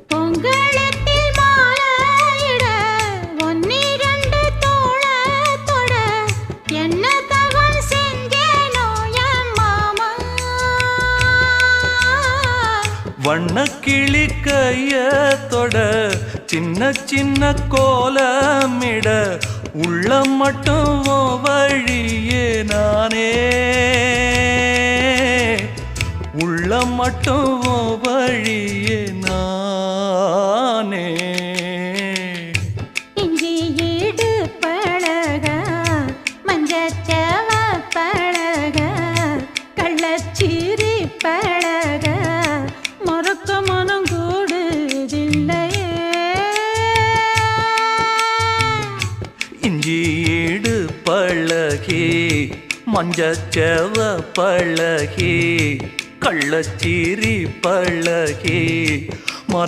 பொங்கலத்தில் மாலையிட ஒன்னிரண்டு தோளத்தொட என்ன தவம் செஞ்சேனோ என் மாமா. வண்ணக்கிளி கையத்தொட சின்ன சின்ன கோலமிட உள்ள மட்டும் வழியே நானே உள்ள மட்டும் வழியே நானே. இஞ்சி ஈடு பழக மஞ்சச்சவ பழக கள்ளச்சீரி பழக மொறுக்க மனம் கூடுதில்லையே. இஞ்சி ஈடு பழகி மஞ்சச்செவ பழகி கள்ளச்சீரி பழகி